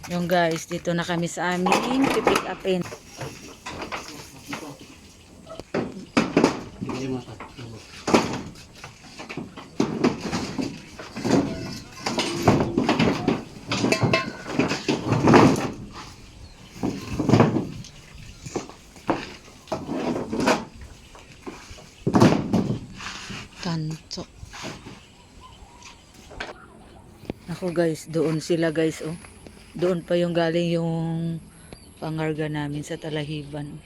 Yung guys, dito na kami sa aming pipick upin. Tanso. Ako guys, doon sila guys, oh. Doon pa yung galing yung pangarga namin sa Talahiban.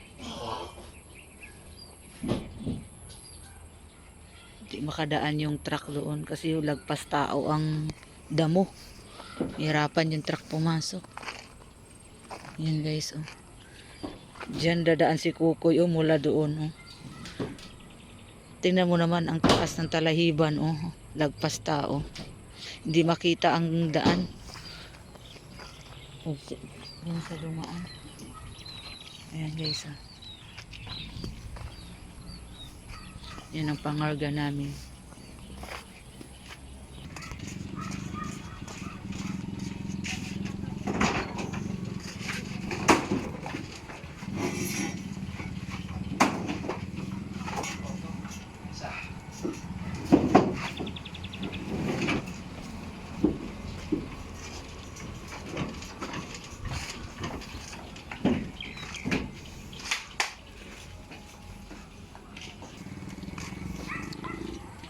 Hindi makadaan yung truck doon kasi yung lagpas tao ang damo. Hirapan yung truck pumasok. Yan guys, oh. Diyan dadaan si Kukoy, oh, mula doon, oh. Tingnan mo naman ang taas ng Talahiban, oh. Lagpas tao. Hindi makita ang daan. Yan sa dumaan. Ayan guys, ah. Yan ang pangarga namin.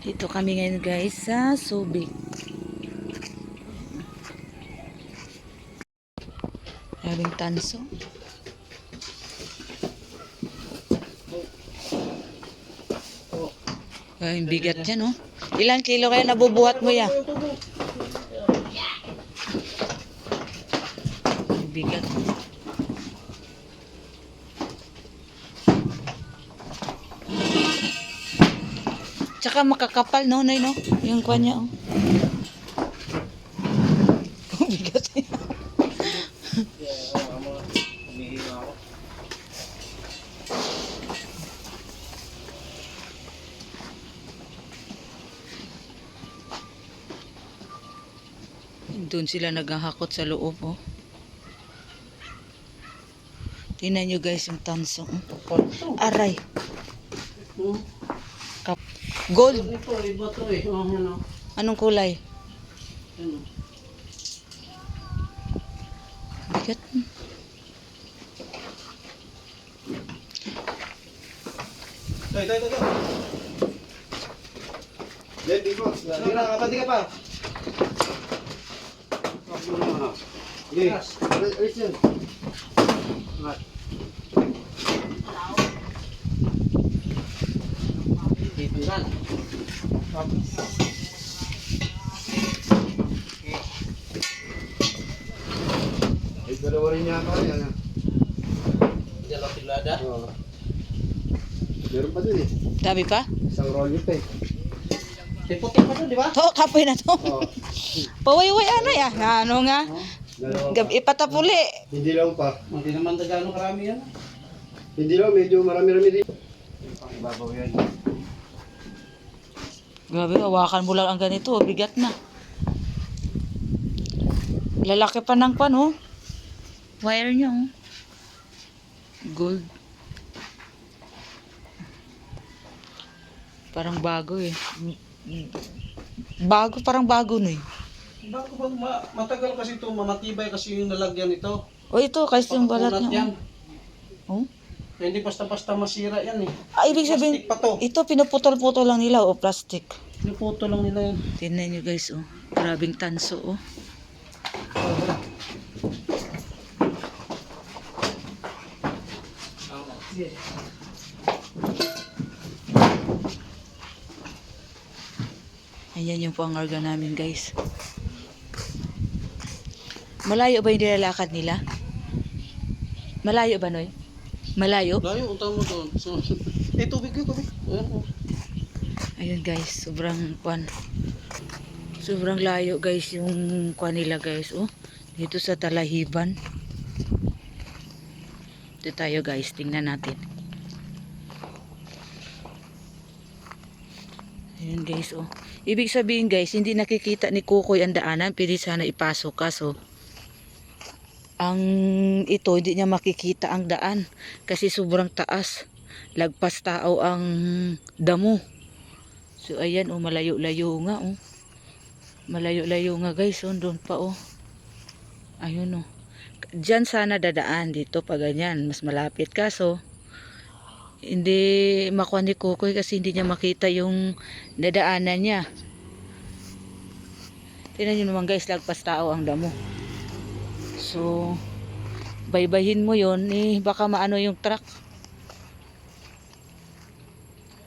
Dito kami ngayon guys sa Subic. Maraming tanso. Ay, bigat yan, oh. Ilang kilo kaya nabubuhat mo ya? Bigat. Tsaka makakapal, no, Nay, no? Yung kanya, oh. Bigat yan. Doon sila naghahakot sa loob, oh. Tingnan nyo guys yung tanso, oh. Aray. Gold. Anong kulay? Bigat. Ito. Let me go. Dira, kapati ka pa. Sige, alis yun. Dito yan. Ay, dalawa rin yata yan. Dalawa tilada. Oo. Meron pa dun eh. Dami pa? Isang rolyo pa eh. Puti pa to, di ba? To, kapoy na to. Oo. Pawayway ano ya? Ano nga? Dalawa pa. Gabi patapuli. Hindi lang pa. Hindi naman gano'ng karami yan. Hindi lang, medyo marami-rami rin. Ibabaw yan. Grabe, hawakan mo lang ang ganito, bigat na. Lalaki pa ng pan, oh. Wire niya, oh. Gold. Parang bago eh. Parang bago no eh. Bago bang matagal kasi ito, mamatibay kasi yung nalagyan ito. O ito, kasi yung balat Pagkunat niya. yan. Oh. Kaya hindi basta-basta masira yan eh. Ah, ibig sabihin, Plastic pa to. ito pinuputol-putol lang nila, o plastic. Pinuputo lang nila yan. Tingnan nyo guys, oh. Grabing tanso, oh. Ayan yung pangarga namin guys. Malayo ba yung nilalakad nila? Malayo ba, Noy? Malayo? Layo, utang mo doon. So, tubig yun, tubig. Ayan, oh. Ayun guys, sobrang layo guys yung kwan nila guys, oh. Dito sa Talahiban. Dito tayo guys, tingnan natin. Ayun guys, oh. Ibig sabihin guys, hindi nakikita ni Kukoy ang daanan, pwede sana ipasok kaso ang ito hindi niya makikita ang daan kasi sobrang taas. Lagpas tao ang damo. So ayan oh, malayo-layo nga oh. Malayo-layo nga guys, oh, doon pa oh. Ayun oh. Diyan sana dadaan dito pa ganyan, mas malapit kaso hindi makuha ni Kukoy kasi hindi niya makita yung dadaanan niya. Tingnan niyo naman guys, lagpas tao ang damo. So baybayin mo yon eh, baka maano yung truck.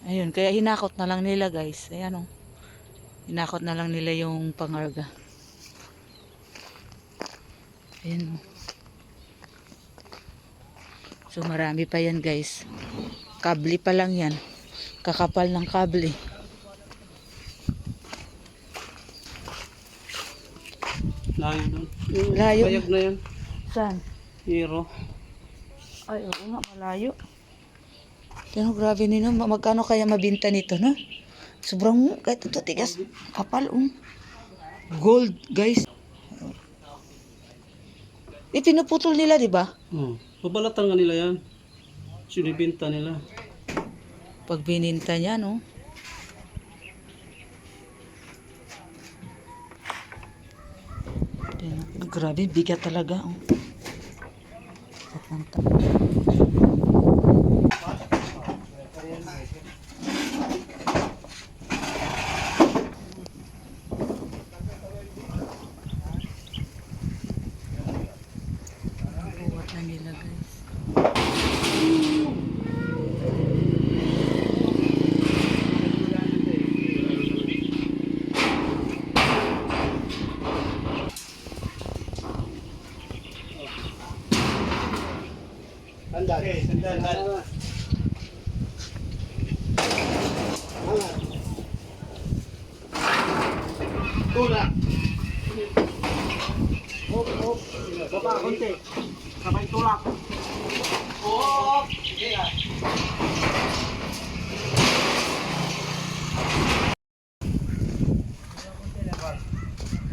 Ayun, kaya hinakot na lang nila guys. Ayan oh. Hinakot na lang nila yung pangarga. Ayan oh. So marami pa yan guys. Kable pa lang yan. Kakapal ng kable. Layo doon. Yung Layo. bayag na yan. Saan? Hero. Ay, oo nga, malayo. Pero grabe nino, magkano kaya mabinta nito, no? Sobrang, kahit ito, tigas, kapal, gold, guys. Pinuputol nila, di ba? Pabalatan nga nila yan. Sinibinta nila. Pag bininta niya, no? Grabe, bigat talaga, oh. Papunta. Buhat na nila guys. Sandal. Okay, sandal. Tulak. Hop, hop. Baba, konti. Sabay tulak. Hop. Sige ah.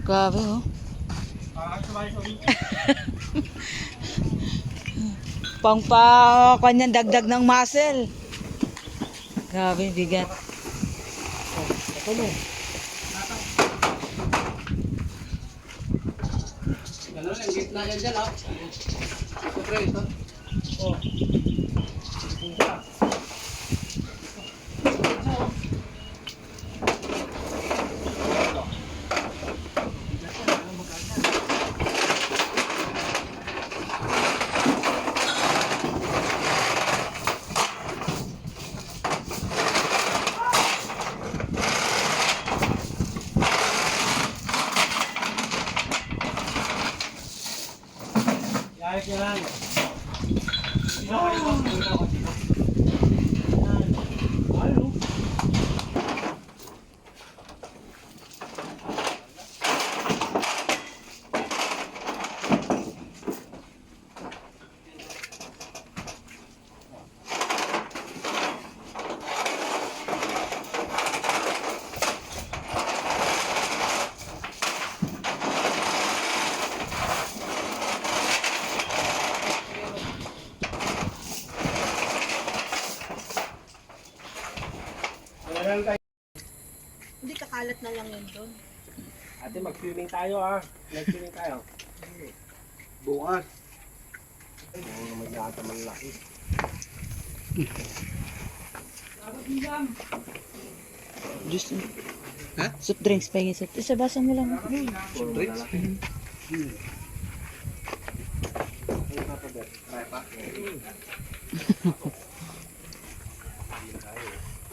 Grabe, oh. Kanyan dagdag ng muscle. Grabe, bigat. Ganun lang, gitna yan dyan, ah. Ito, pre, ito. Oh. Ayos yan. Hindi, kakalat na lang yun doon. Ate, mag-swimming tayo ah. Mag-swimming tayo. Bukas. Oo naman yata malaki. Juice. Ha? Soft drinks, pahingin soft. Isa basa mo lang. Drinks?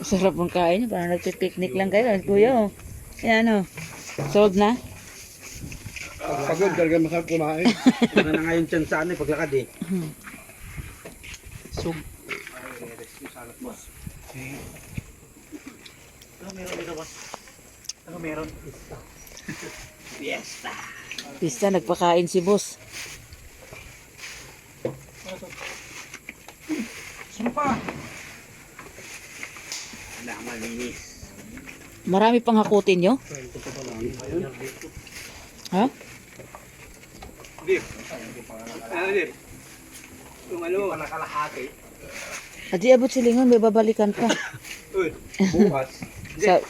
Sarap ang kain. Parang nagpipiknik lang kayo. Kuya, oh. Yan, oh. Sold na? Pagod, talaga masarap kumain. Ano na ngayon dyan sa ano, paglakad eh. Sub. Pista, nagpakain si boss. Marami pang hakutin nyo? Ha? Dip. Ano, Dip? Yung ano? Hindi pa nakalahati. Adi abot silingon, may babalikan pa. Uy, bukas. Sa,